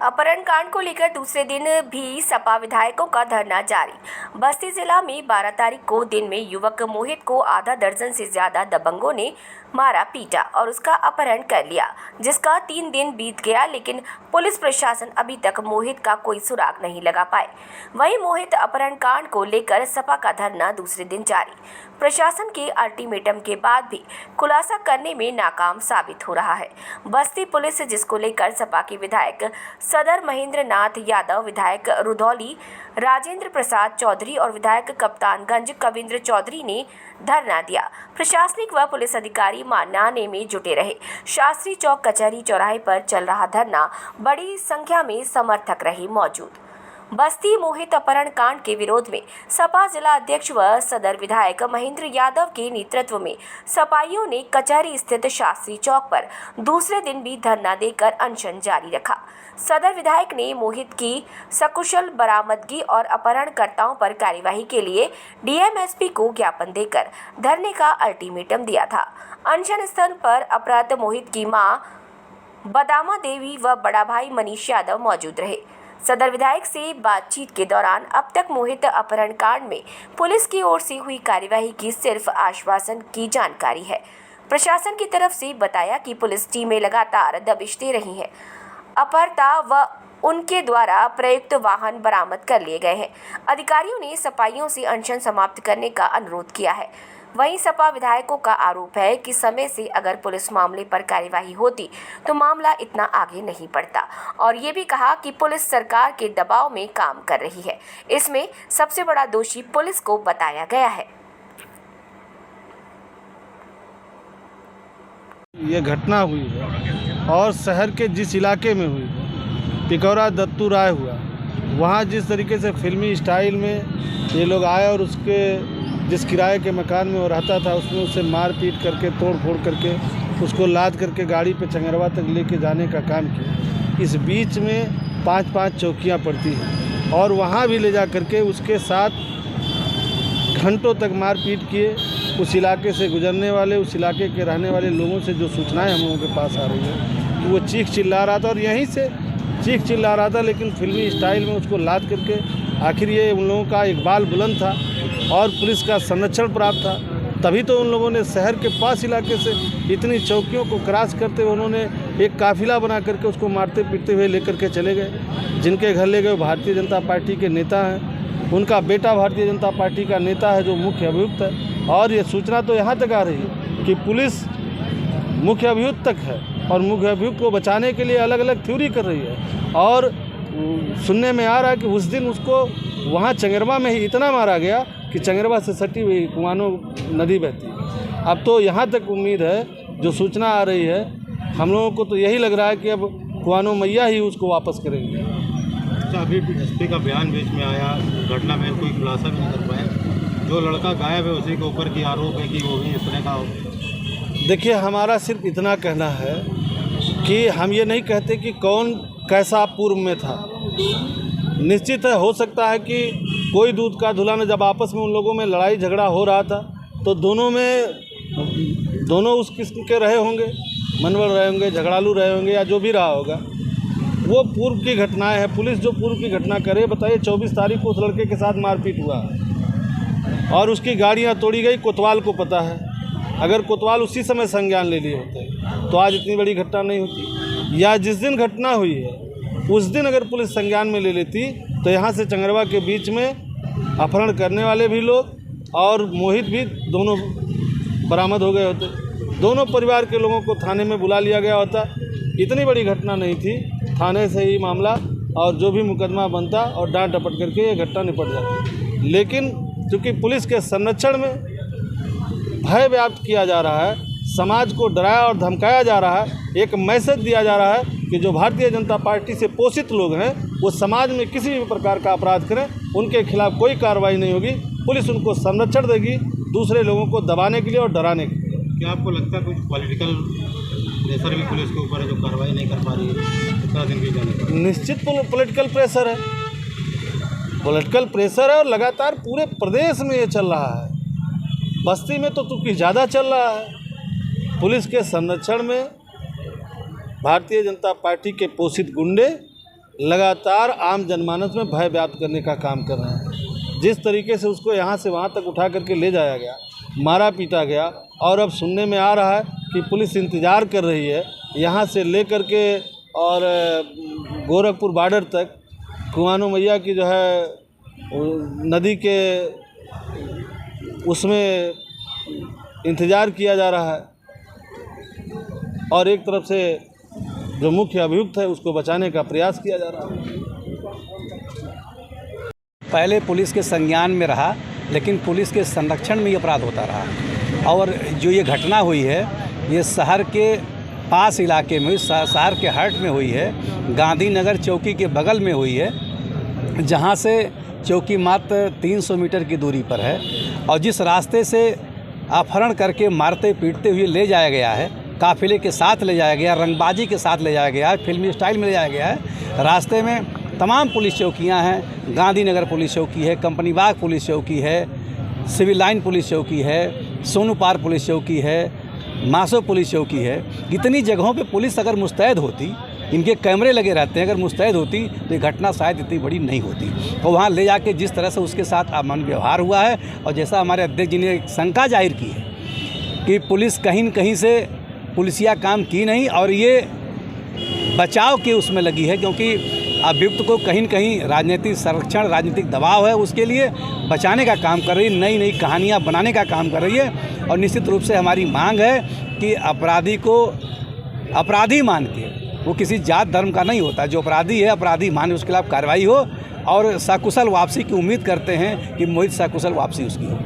अपहरण कांड को लेकर दूसरे दिन भी सपा विधायकों का धरना जारी। बस्ती जिला में 12 तारीख को दिन में युवक मोहित को आधा दर्जन से ज्यादा दबंगों ने मारा पीटा और उसका अपहरण कर लिया, जिसका 3 दिन बीत गया, लेकिन पुलिस प्रशासन अभी तक मोहित का कोई सुराग नहीं लगा पाए। वहीं मोहित अपहरण कांड को लेकर सपा का धरना दूसरे दिन जारी। प्रशासन के अल्टीमेटम के बाद भी खुलासा करने में नाकाम साबित हो रहा है। बस्ती पुलिस, जिसको लेकर सपा के विधायक सदर महेंद्र नाथ यादव, विधायक रुधौली राजेंद्र प्रसाद चौधरी और विधायक कप्तानगंज कविंद्र चौधरी ने धरना दिया। प्रशासनिक व पुलिस अधिकारी मानने में जुटे रहे। शास्त्री चौक कचहरी चौराहे पर चल रहा धरना बड़ी संख्या में समर्थक रहे मौजूद। बस्ती मोहित अपहरण कांड के विरोध में सपा जिला अध्यक्ष व सदर विधायक महेंद्र यादव के नेतृत्व में सपाइयों ने कचहरी स्थित शास्त्री चौक पर दूसरे दिन भी धरना देकर अनशन जारी रखा। सदर विधायक ने मोहित की सकुशल बरामदगी और अपहरणकर्ताओं पर कार्यवाही के लिए डीएम-एसपी को ज्ञापन देकर धरने का अल्टीमेटम दिया था। अनशन स्थल पर अपहृत मोहित की मां बदामा देवी व बड़ा भाई मनीष यादव मौजूद रहे। सदर विधायक से बातचीत के दौरान अब तक मोहित अपहरण कांड में पुलिस की ओर से हुई कार्यवाही की सिर्फ आश्वासन की जानकारी है। प्रशासन की तरफ से बताया कि पुलिस टीमें लगातार दबिश दे रही हैं। अपहर्ता व उनके द्वारा प्रयुक्त वाहन बरामद कर लिए गए हैं। अधिकारियों ने सपाइयों से अनशन समाप्त करने का अनुरोध किया है। वहीं सपा विधायकों का आरोप है कि समय से अगर पुलिस मामले पर कार्यवाही होती तो मामला इतना आगे नहीं बढ़ता, और ये भी कहा कि पुलिस सरकार के दबाव में काम कर रही है। इसमें सबसे बड़ा दोषी पुलिस को बताया गया है। ये घटना हुई है और शहर के जिस इलाके में हुई है, टिकौरा दत्तू राय हुआ, वहाँ जिस तरीके से फिल्मी स्टाइल में ये लोग आए और उसके जिस किराए के मकान में वो रहता था उसमें उसे मार पीट करके तोड़ फोड़ करके उसको लाद करके गाड़ी पे चंगरवा तक लेके जाने का काम किया। इस बीच में 5-5 चौकियाँ पड़ती हैं और वहाँ भी ले जा करके उसके साथ घंटों तक मार पीट किए। उस इलाके से गुजरने वाले, उस इलाके के रहने वाले लोगों से जो सूचनाएं हम लोगों के पास आ रही है कि वो चीख चिल्ला रहा था और यहीं से चीख चिल्ला रहा था, लेकिन फिल्मी स्टाइल में उसको लाद करके आखिर ये उन लोगों का इकबाल बुलंद था और पुलिस का संरक्षण प्राप्त था, तभी तो उन लोगों ने शहर के पास इलाके से इतनी चौकियों को क्रॉस करते हुए उन्होंने एक काफिला बना करके उसको मारते पीटते हुए लेकर के चले गए। जिनके घर ले गए भारतीय जनता पार्टी के नेता हैं, उनका बेटा भारतीय जनता पार्टी का नेता है जो मुख्य अभियुक्त है। और ये सूचना तो यहाँ तक आ रही है कि पुलिस मुख्य अभियुक्त तक है और मुख्य अभियुक्त को बचाने के लिए अलग अलग थ्योरी कर रही है। और सुनने में आ रहा है कि उस दिन उसको वहाँ चंगरवा में ही इतना मारा गया कि चंगरवा से सटी हुई कुआनो नदी बहती है। अब तो यहाँ तक उम्मीद है, जो सूचना आ रही है, हम लोगों को तो यही लग रहा है कि अब कुआनो मैया ही उसको वापस करेंगे। अच्छा, अभी एसपी का बयान बीच में आया, घटना में कोई खुलासा भी नहीं कर पाया। जो लड़का गायब है उसी के ऊपर की आरोप है कि वो भी इस तरह का। देखिए, हमारा सिर्फ इतना कहना है कि हम ये नहीं कहते कि कौन कैसा पूर्व में था। निश्चित है, हो सकता है कि कोई दूध का धुला में जब आपस में उन लोगों में लड़ाई झगड़ा हो रहा था तो दोनों उस किस्म के रहे होंगे, मनवल रहे होंगे, झगड़ालू रहे होंगे या जो भी रहा होगा। वो पूर्व की घटनाएं हैं। पुलिस जो पूर्व की घटना करे, बताइए 24 तारीख को उस लड़के के साथ मारपीट हुआ और उसकी गाड़ियां तोड़ी गई। कोतवाल को पता है, अगर कोतवाल उसी समय संज्ञान ले लिए होते तो आज इतनी बड़ी घटना नहीं होती। या जिस दिन घटना हुई है उस दिन अगर पुलिस संज्ञान में ले लेती तो यहाँ से चंगरवा के बीच में अपहरण करने वाले भी लोग और मोहित भी दोनों बरामद हो गए होते। दोनों परिवार के लोगों को थाने में बुला लिया गया होता। इतनी बड़ी घटना नहीं थी, थाने से ही मामला और जो भी मुकदमा बनता और डांट डपट करके ये घटना निपट जाती। लेकिन चूँकि पुलिस के संरक्षण में भय व्याप्त किया जा रहा है, समाज को डराया और धमकाया जा रहा है, एक मैसेज दिया जा रहा है कि जो भारतीय जनता पार्टी से पोषित लोग हैं वो समाज में किसी भी प्रकार का अपराध करें, उनके खिलाफ कोई कार्रवाई नहीं होगी। पुलिस उनको संरक्षण देगी दूसरे लोगों को दबाने के लिए और डराने के लिए। क्या आपको लगता है कुछ पॉलिटिकल प्रेशर भी पुलिस के ऊपर है जो कार्रवाई नहीं कर पा रही है इतना दिन भी जाने का? निश्चित पॉलिटिकल प्रेशर है, पॉलिटिकल प्रेशर है और लगातार पूरे प्रदेश में ये चल रहा है। बस्ती में तो कुछ ज़्यादा चल रहा है। पुलिस के संरक्षण में भारतीय जनता पार्टी के पोषित गुंडे लगातार आम जनमानस में भय व्याप्त करने का काम कर रहे हैं। जिस तरीके से उसको यहाँ से वहाँ तक उठा करके ले जाया गया, मारा पीटा गया, और अब सुनने में आ रहा है कि पुलिस इंतज़ार कर रही है यहाँ से ले करके और गोरखपुर बॉर्डर तक कुआनो मैया की जो है नदी के उसमें इंतज़ार किया जा रहा है, और एक तरफ से जो मुख्य अभियुक्त है उसको बचाने का प्रयास किया जा रहा है। पहले पुलिस के संज्ञान में रहा, लेकिन पुलिस के संरक्षण में ये अपराध होता रहा। और जो ये घटना हुई है ये शहर के पास इलाके में हुई, शहर के हट में हुई है, गांधीनगर चौकी के बगल में हुई है, जहां से चौकी मात्र 300 मीटर की दूरी पर है। और जिस रास्ते से अपहरण करके मारते पीटते हुए ले जाया गया है, काफिले के साथ ले जाया गया, रंगबाजी के साथ ले जाया गया है, फिल्मी स्टाइल में ले जाया गया है। रास्ते में तमाम पुलिस चौकियां हैं, गांधीनगर पुलिस चौकी है, कंपनी बाग पुलिस चौकी है, सिविल लाइन पुलिस चौकी है, सोनू पार्क पुलिस चौकी है, मासो पुलिस चौकी है। इतनी जगहों पे पुलिस अगर मुस्तैद होती, इनके कैमरे लगे रहते हैं, अगर मुस्तैद होती तो ये घटना शायद इतनी बड़ी नहीं होती। तो वहाँ ले जाके जिस तरह से उसके साथ अमन व्यवहार हुआ है, और जैसा हमारे अध्यक्ष जी ने एक शंका जाहिर की है कि पुलिस कहीं न कहीं से पुलिसिया काम की नहीं, और ये बचाव के उसमें लगी है, क्योंकि अभियुक्त को कहीं न कहीं राजनीतिक संरक्षण, राजनीतिक दबाव है, उसके लिए बचाने का काम कर रही है, नई नई कहानियाँ बनाने का काम कर रही है। और निश्चित रूप से हमारी मांग है कि अपराधी को अपराधी मान के, वो किसी जात धर्म का नहीं होता, जो अपराधी है अपराधी मान उसके खिलाफ कार्रवाई हो, और सकुशल वापसी की उम्मीद करते हैं कि मोहित सकुशल वापसी उसकी हो।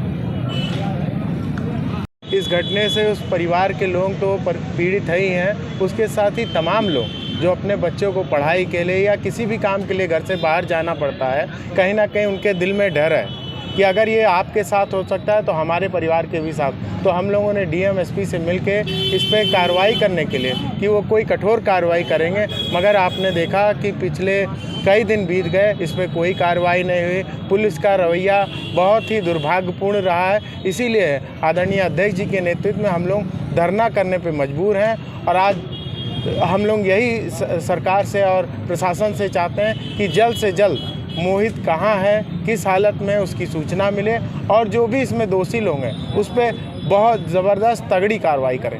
इस घटने से उस परिवार के लोग तो पीड़ित है ही हैं, उसके साथ ही तमाम लोग जो अपने बच्चों को पढ़ाई के लिए या किसी भी काम के लिए घर से बाहर जाना पड़ता है, कहीं ना कहीं उनके दिल में डर है कि अगर ये आपके साथ हो सकता है तो हमारे परिवार के भी साथ। तो हम लोगों ने डीएम एसपी से मिलके इस पर कार्रवाई करने के लिए कि वो कोई कठोर कार्रवाई करेंगे, मगर आपने देखा कि पिछले कई दिन बीत गए, इस पर कोई कार्रवाई नहीं हुई। पुलिस का रवैया बहुत ही दुर्भाग्यपूर्ण रहा है। इसीलिए आदरणीय अध्यक्ष जी के नेतृत्व में हम लोग धरना करने पर मजबूर हैं, और आज हम लोग यही सरकार से और प्रशासन से चाहते हैं कि जल्द से जल्द मोहित कहाँ है, किस हालत में, उसकी सूचना मिले, और जो भी इसमें दोषी लोग हैं उस पर बहुत ज़बरदस्त तगड़ी कार्रवाई करें।